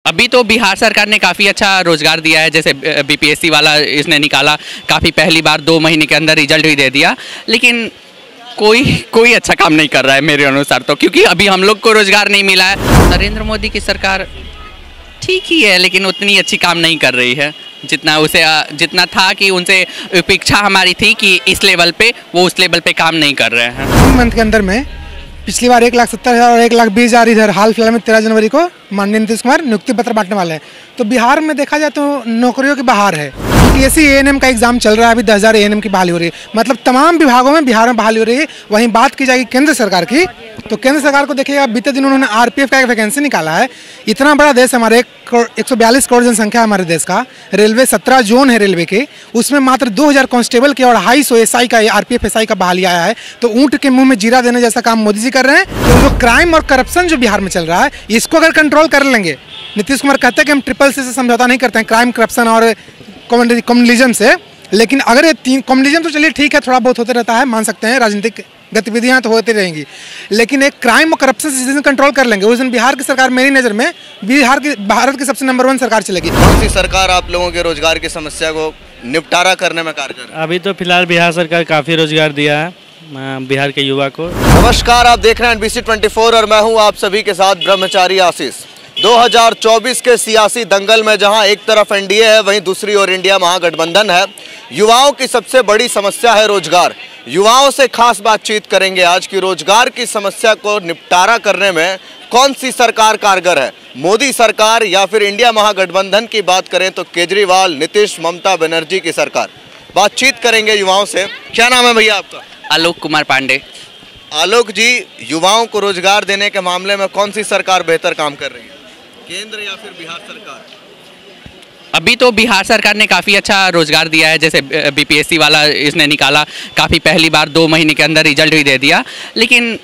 अभी तो बिहार सरकार ने काफ़ी अच्छा रोजगार दिया है, जैसे बीपीएससी वाला इसने निकाला, काफ़ी पहली बार 2 महीने के अंदर रिजल्ट भी दे दिया, लेकिन कोई अच्छा काम नहीं कर रहा है मेरे अनुसार तो, क्योंकि अभी हम लोग को रोजगार नहीं मिला है। नरेंद्र मोदी की सरकार ठीक ही है, लेकिन उतनी अच्छी काम नहीं कर रही है जितना था कि उनसे अपेक्षा हमारी थी कि इस लेवल पे वो उस लेवल पे काम नहीं कर रहे हैं। 3 मंथ के अंदर में पिछली बार 1,70,000 और 1,20,000 इधर हाल फिलहाल में 13 जनवरी को माननीय नीतीश कुमार नियुक्ति पत्र बांटने वाले हैं। तो बिहार में देखा जाए तो नौकरियों की बहार है। यूपीएससी एएनएम का एग्जाम चल रहा है, अभी 10,000 एएनएम की बहाली हो रही है, मतलब तमाम विभागों में बिहार में बहाली हो रही है। वहीं बात की जाएगी केंद्र सरकार की, तो केंद्र सरकार को देखिएगा, बीते दिन उन्होंने आरपीएफ का एक वैकेंसी निकाला है। इतना बड़ा देश हमारे 142 करोड़ जनसंख्या है हमारे देश का, रेलवे 17 जोन है रेलवे के, उसमें मात्र 2,000 कांस्टेबल के और 250 एसआई का आरपीएफ एसआई का बहाली आया है। तो ऊँट के मुंह में जीरा देने जैसा काम मोदी जी कर रहे हैं। तो जो क्राइम और करप्शन जो बिहार में चल रहा है, इसको अगर कंट्रोल कर लेंगे, नीतीश कुमार कहते हैं कि हम CCC से समझौता नहीं करते हैं, क्राइम करप्शन और कम्युनलिज्म से, लेकिन अगर ये 3 कम्युनलिज्म तो चलिए ठीक है, थोड़ा बहुत होते रहता है, मान सकते हैं, राजनीतिक गतिविधियां तो होती रहेंगी, लेकिन एक क्राइम और करप्शन से जिस दिन कंट्रोल कर लेंगे, उस दिन बिहार की सरकार मेरी नज़र में भारत की सबसे नंबर 1 सरकार चलेगी। कौन सी सरकार आप लोगों के रोजगार की समस्या को निपटारा करने में कारगर है? अभी तो फिलहाल बिहार सरकार काफ़ी रोजगार दिया है बिहार के युवा को। नमस्कार, आप देख रहे हैं NBC 24 और मैं हूं आप सभी के साथ ब्रह्मचारी आशीष। 2024 के सियासी दंगल में जहां एक तरफ एनडीए है, वहीं दूसरी ओर इंडिया महागठबंधन है। युवाओं की सबसे बड़ी समस्या है रोजगार। युवाओं से खास बातचीत करेंगे आज की रोजगार की समस्या को निपटारा करने में कौन सी सरकार कारगर है, मोदी सरकार या फिर इंडिया महागठबंधन की बात करें तो केजरीवाल, नीतीश, ममता बनर्जी की सरकार। बातचीत करेंगे युवाओं से। क्या नाम है भैया आपका? आलोक कुमार पांडे। आलोक जी, युवाओं को रोजगार देने के मामले में कौन सी सरकार बेहतर काम कर रही है, केंद्र या फिर बिहार सरकार? अभी तो बिहार सरकार ने काफ़ी अच्छा रोजगार दिया है, जैसे बीपीएससी वाला इसने निकाला, काफ़ी पहली बार 2 महीने के अंदर रिजल्ट भी दे दिया, लेकिन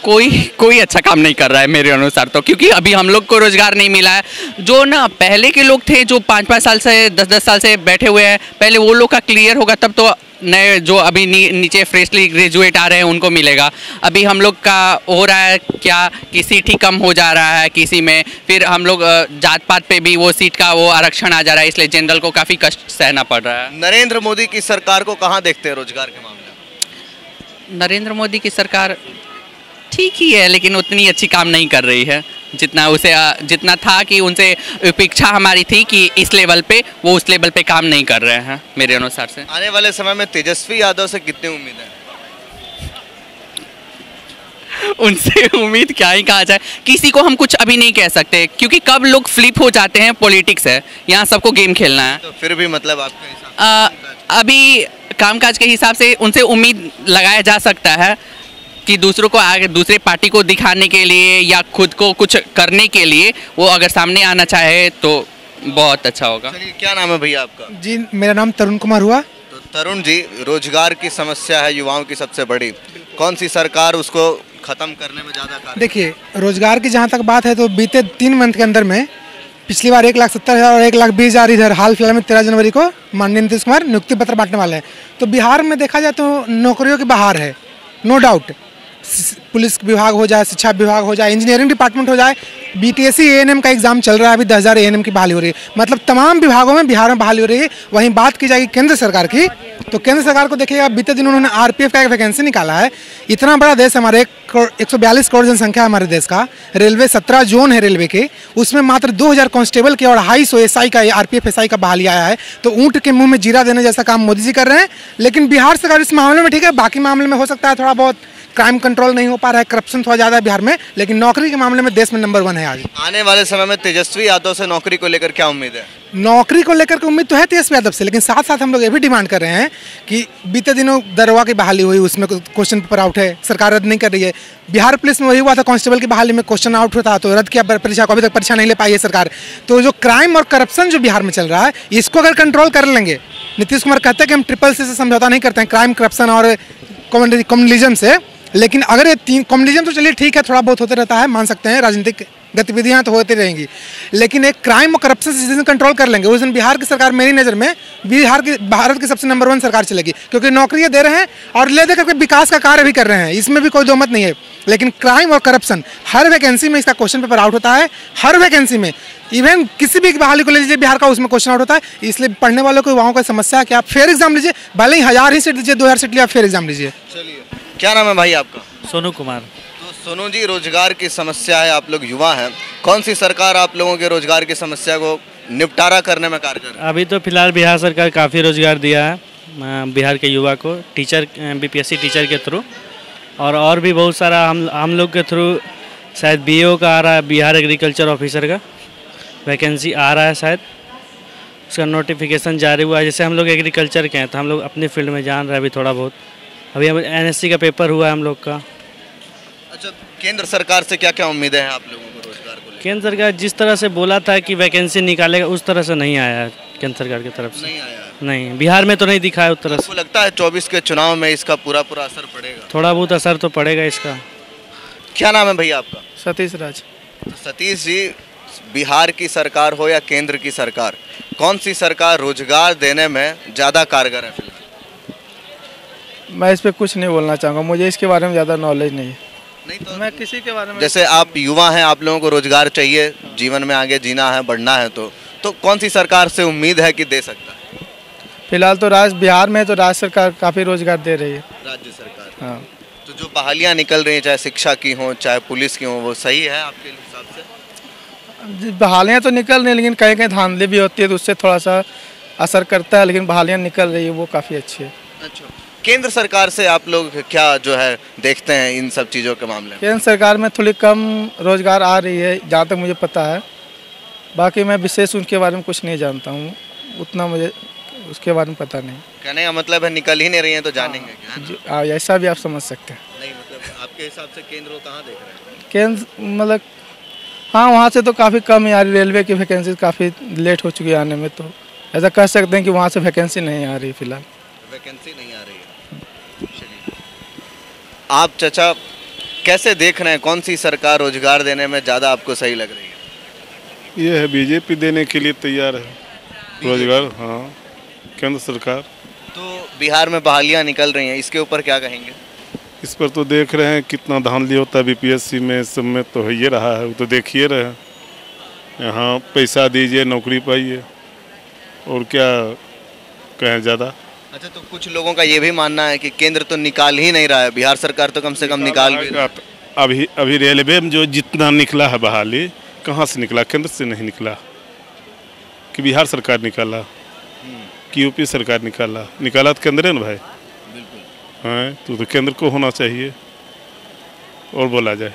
कोई अच्छा काम नहीं कर रहा है मेरे अनुसार तो, क्योंकि अभी हम लोग को रोजगार नहीं मिला है। जो ना पहले के लोग थे जो 5-5 साल से 10-10 साल से बैठे हुए हैं, पहले वो लोग का क्लियर होगा, तब तो नए जो अभी नीचे फ्रेशली ग्रेजुएट आ रहे हैं उनको मिलेगा। अभी हम लोग का हो रहा है क्या कि सीट ही कम हो जा रहा है किसी में, फिर हम लोग जात पात पे भी वो सीट का वो आरक्षण आ जा रहा है, इसलिए जनरल को काफ़ी कष्ट सहना पड़ रहा है। नरेंद्र मोदी की सरकार को कहाँ देखते हैं रोजगार के मामले में? नरेंद्र मोदी की सरकार ठीक ही है, लेकिन उतनी अच्छी काम नहीं कर रही है जितना था कि उनसे अपेक्षा हमारी थी कि इस लेवल पे वो उस लेवल पे काम नहीं कर रहे हैं मेरे अनुसार से। आने वाले समय में तेजस्वी यादव से कितनी उम्मीद है? उनसे उम्मीद क्या ही कहा जाए, किसी को हम कुछ अभी नहीं कह सकते, क्योंकि कब लोग फ्लिप हो जाते हैं, पॉलिटिक्स है, यहाँ सबको गेम खेलना है। तो फिर भी मतलब आपके हिसाब से अभी कामकाज के हिसाब से उनसे उम्मीद लगाया जा सकता है कि दूसरों को आगे, दूसरे पार्टी को दिखाने के लिए या खुद को कुछ करने के लिए वो अगर सामने आना चाहे तो बहुत अच्छा होगा। चलिए, क्या नाम है भैया आपका? जी, मेरा नाम तरुण कुमार हुआ। तो तरुण जी, रोजगार की समस्या है युवाओं की सबसे बड़ी, कौन सी सरकार उसको खत्म करने में ज़्यादा कारगर? देखिए, रोजगार की जहाँ तक बात है तो बीते 3 मंथ के अंदर में पिछली बार 1,70,000 और 1,20,000 इधर हाल फिलहाल में 13 जनवरी को माननीय नीतीश कुमार नियुक्ति पत्र बांटने वाले हैं। तो बिहार में देखा जाए तो नौकरियों की बहार है, नो डाउट। पुलिस विभाग हो जाए, शिक्षा विभाग हो जाए, इंजीनियरिंग डिपार्टमेंट हो जाए, बीपीएससी एएनएम का एग्जाम चल रहा है, अभी 10,000 एएनएम की बहाली हो रही है, मतलब तमाम विभागों में बिहार में बहाली हो रही है। वहीं बात की जाएगी केंद्र सरकार की, तो केंद्र सरकार को देखिएगा, बीते दिन उन्होंने आरपीएफ का एक वैकेंसी निकाला है। इतना बड़ा देश हमारे 142 करोड़ जनसंख्या है हमारे देश का, रेलवे 17 जोन है रेलवे के, उसमें मात्र 2,000 कांस्टेबल के और 250 एसआई का आरपीएफ एसआई का बहाली आया है। तो ऊँट के मुँह में जीरा देने जैसा काम मोदी जी कर रहे हैं। लेकिन बिहार सरकार इस मामले में ठीक है, बाकी मामले में हो सकता है थोड़ा बहुत क्राइम कंट्रोल नहीं हो पा रहा है, करप्शन थोड़ा ज़्यादा है बिहार में, लेकिन नौकरी के मामले में देश में नंबर 1 है आज। आने वाले समय में तेजस्वी यादव से नौकरी को लेकर क्या उम्मीद है? नौकरी को लेकर के उम्मीद तो है तेजस्वी यादव से, लेकिन साथ साथ हम लोग ये भी डिमांड कर रहे हैं कि बीते दिनों दरोगा की बहाली हुई, उसमें क्वेश्चन पेपर आउट है, सरकार रद्द नहीं कर रही है। बिहार पुलिस में वही हुआ था, कांस्टेबल की बहाली में क्वेश्चन आउट होता तो रद्द किया परीक्षा को, अभी तक परीक्षा नहीं ले पाई है सरकार। तो जो क्राइम और करप्शन जो बिहार में चल रहा है, इसको अगर कंट्रोल कर लेंगे, नीतीश कुमार कहते हैं कि हम CCC से समझौता नहीं करते हैं, क्राइम करप्शन और कम्युनलिज्म से, लेकिन अगर ये 3 कम्युनलिज्म तो चलिए ठीक है, थोड़ा बहुत होते रहता है, मान सकते हैं, राजनीतिक गतिविधियाँ तो होती रहेंगी, लेकिन एक क्राइम और करप्शन से जिस दिन कंट्रोल कर लेंगे उस दिन बिहार की सरकार मेरी नज़र में भारत की सबसे नंबर 1 सरकार चलेगी, क्योंकि नौकरियाँ दे रहे हैं और ले दे करके विकास का कार्य भी कर रहे हैं, इसमें भी कोई दो मत नहीं है। लेकिन क्राइम और करप्शन हर वैकेंसी में इसका क्वेश्चन पेपर आउट होता है, हर वैकेंसी में, इवन किसी भी बहाली को ले लीजिए बिहार का, उसमें क्वेश्चन आउट होता है। इसलिए पढ़ने वालों को युवाओं का समस्या है कि आप फेयर एग्जाम लीजिए, भले ही 1000 ही सीट लीजिए, 2000 सीट लिए आप फेयर एग्जाम लीजिए। चलिए, क्या नाम है भाई आपका? सोनू कुमार। तो सोनू जी, रोजगार की समस्या है, आप लोग युवा हैं, कौन सी सरकार आप लोगों के रोजगार की समस्या को निपटारा करने में कारगर है? अभी तो फिलहाल बिहार सरकार काफ़ी रोजगार दिया है बिहार के युवा को, टीचर बीपीएससी टीचर के थ्रू, और भी बहुत सारा हम लोग के थ्रू शायद बीओ का आ रहा है, बिहार एग्रीकल्चर ऑफिसर का वैकेंसी आ रहा है, शायद उसका नोटिफिकेशन जारी हुआ है। जैसे हम लोग एग्रीकल्चर के हैं तो हम लोग अपनी फील्ड में जान रहे हैं अभी थोड़ा बहुत। अभी हम एनएससी का पेपर हुआ है हम लोग का। अच्छा, केंद्र सरकार से क्या क्या उम्मीदें हैं आप लोगों को रोजगार को लेकर? केंद्र सरकार जिस तरह से बोला था कि वैकेंसी निकालेगा उस तरह से नहीं आया है केंद्र सरकार की तरफ से। नहीं आया है। नहीं, बिहार में तो नहीं दिखा है उस तरह आपको से। लगता है 24 के चुनाव में इसका पूरा असर पड़ेगा? थोड़ा बहुत असर तो पड़ेगा इसका। क्या नाम है भैया आपका? सतीश राज। तो सतीश जी, बिहार की सरकार हो या केंद्र की सरकार, कौन सी सरकार रोजगार देने में ज़्यादा कारगर है फिलहाल? मैं इस पे कुछ नहीं बोलना चाहूँगा, मुझे इसके बारे में ज़्यादा नॉलेज नहीं है। नहीं तो मैं किसी के बारे में, जैसे आप युवा हैं, आप लोगों को रोजगार चाहिए, जीवन में आगे जीना है, बढ़ना है, तो कौन सी सरकार से उम्मीद है कि दे सकता है? फिलहाल तो बिहार में तो राज्य सरकार काफ़ी रोजगार दे रही है। राज्य सरकार। हाँ, तो जो बहालियाँ निकल रही हैं, चाहे शिक्षा की हों चाहे पुलिस की हों, वो सही है आपके हिसाब से? बहालियाँ तो निकल रही हैं, लेकिन कहीं कहीं धांधली भी होती है तो उससे थोड़ा सा असर करता है, लेकिन बहालियाँ निकल रही है वो काफ़ी अच्छी है। अच्छा, केंद्र सरकार से आप लोग क्या जो है देखते हैं इन सब चीज़ों के मामले में? केंद्र सरकार में थोड़ी कम रोजगार आ रही है जहाँ तक मुझे पता है, बाकी मैं विशेष उनके बारे में कुछ नहीं जानता हूँ, उतना मुझे उसके बारे में पता नहीं। कहने का मतलब है निकल ही नहीं रही हैं तो जानेंगे क्या? ऐसा भी आप समझ सकते हैं। नहीं, मतलब आपके हिसाब से केंद्र को कहाँ देख रहे हैं? केंद्र मतलब हाँ, वहाँ से तो काफ़ी कम आ रही, रेलवे की वैकेंसी काफ़ी लेट हो चुकी है आने में, तो ऐसा कह सकते हैं कि वहाँ से वैकेंसी नहीं आ रही फिलहाल। वैकेंसी नहीं आ रही है। चलिए, आप चाचा कैसे देख रहे हैं, कौन सी सरकार रोजगार देने में ज़्यादा आपको सही लग रही है? ये है बीजेपी देने के लिए तैयार है रोजगार। हाँ, केंद्र सरकार। तो बिहार में बहालियाँ निकल रही हैं, इसके ऊपर क्या कहेंगे? इस पर तो देख रहे हैं कितना धांधली होता है बीपीएससी में, सब में तो हो ही रहा है, वो तो देख ही रहे हैं। यहाँ पैसा दीजिए नौकरी पाइए, और क्या कहें ज़्यादा। अच्छा, तो कुछ लोगों का ये भी मानना है कि केंद्र तो निकाल ही नहीं रहा है, बिहार सरकार तो कम से कम निकाल भी रहा है। अभी रेलवे में जो जितना निकला है बहाली, कहाँ से निकला? केंद्र से नहीं निकला कि बिहार सरकार निकाला कि यूपी सरकार निकाला तो केंद्र है ना भाई। हाँ, तो केंद्र को होना चाहिए और बोला जाए।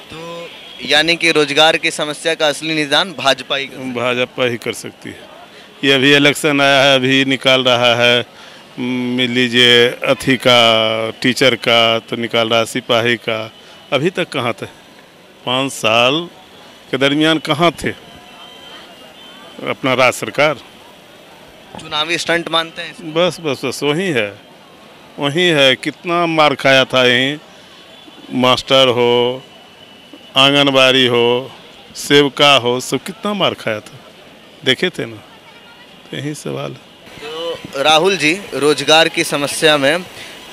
तो यानी कि रोजगार की समस्या का असली निदान भाजपा ही कर सकती है। ये अभी इलेक्शन आया है, अभी निकाल रहा है, मिल लीजिए अथी का टीचर का तो निकाल रहा है, सिपाही का। अभी तक कहाँ थे? 5 साल के दरमियान कहाँ थे अपना राज्य सरकार? चुनावी स्टंट मानते हैं? बस वही है। कितना मार खाया था यहीं, मास्टर हो, आंगनबाड़ी हो, सेवका हो, सब कितना मार खाया था, देखे थे ना। तो यही सवाल है। तो राहुल जी, रोजगार की समस्या में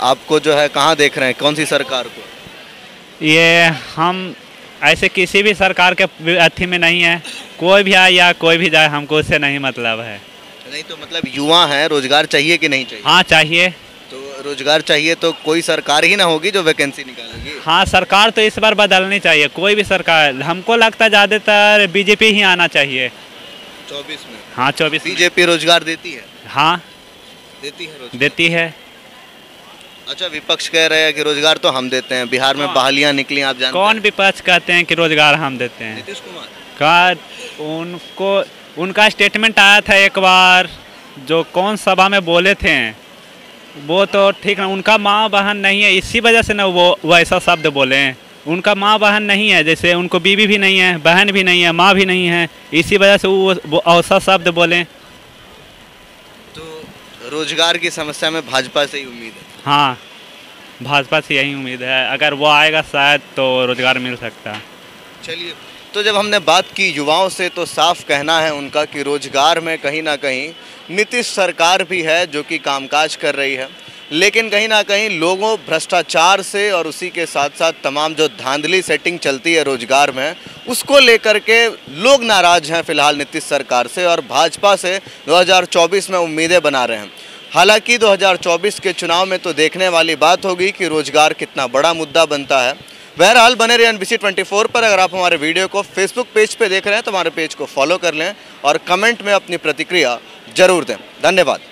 आपको जो है कहाँ देख रहे हैं, कौन सी सरकार को? ये हम ऐसे किसी भी सरकार के अथी में नहीं है, कोई भी आए या कोई भी जाए, हमको उससे नहीं मतलब है। नहीं तो मतलब युवा हैं, रोजगार चाहिए कि नहीं चाहिए? हाँ, चाहिए। तो रोजगार चाहिए तो कोई सरकार ही ना होगी जो वैकेंसी निकालेगी? हाँ, सरकार तो इस बार बदलनी चाहिए, कोई भी सरकार। हमको लगता है ज़्यादातर बीजेपी ही आना चाहिए 24 में। हाँ, 24 में। बीजेपी रोजगार देती है? हाँ, देती है रोजगार। देती है। अच्छा, विपक्ष कह रहे हैं कि रोजगार तो हम देते हैं, बिहार में बहालियाँ निकली, आप जानते कौन हैं? विपक्ष कहते हैं कि रोजगार हम देते हैं? नीतीश कुमार का उनका स्टेटमेंट आया था एक बार, जो कौन सभा में बोले थे, वो तो ठीक ना, उनका माँ बहन नहीं है, इसी वजह से ना वो ऐसा शब्द बोले हैं। उनका माँ बहन नहीं है, जैसे उनको बीवी भी नहीं है, बहन भी नहीं है, माँ भी नहीं है, इसी वजह से वो ऐसा शब्द बोले। तो रोजगार की समस्या में भाजपा से ही उम्मीद है? हाँ, भाजपा से यही उम्मीद है, अगर वो आएगा शायद तो रोजगार मिल सकता है। चलिए, तो जब हमने बात की युवाओं से तो साफ कहना है उनका कि रोजगार में कहीं ना कहीं नीतीश सरकार भी है जो कि कामकाज कर रही है, लेकिन कहीं ना कहीं लोगों भ्रष्टाचार से और उसी के साथ साथ तमाम जो धांधली सेटिंग चलती है रोजगार में, उसको लेकर के लोग नाराज हैं फिलहाल नीतीश सरकार से और भाजपा से 2024 में उम्मीदें बना रहे हैं। हालांकि 2024 के चुनाव में तो देखने वाली बात होगी कि रोजगार कितना बड़ा मुद्दा बनता है। बहरहाल बने रहे NBC 24 पर। अगर आप हमारे वीडियो को फेसबुक पेज पे देख रहे हैं तो हमारे पेज को फॉलो कर लें और कमेंट में अपनी प्रतिक्रिया जरूर दें। धन्यवाद।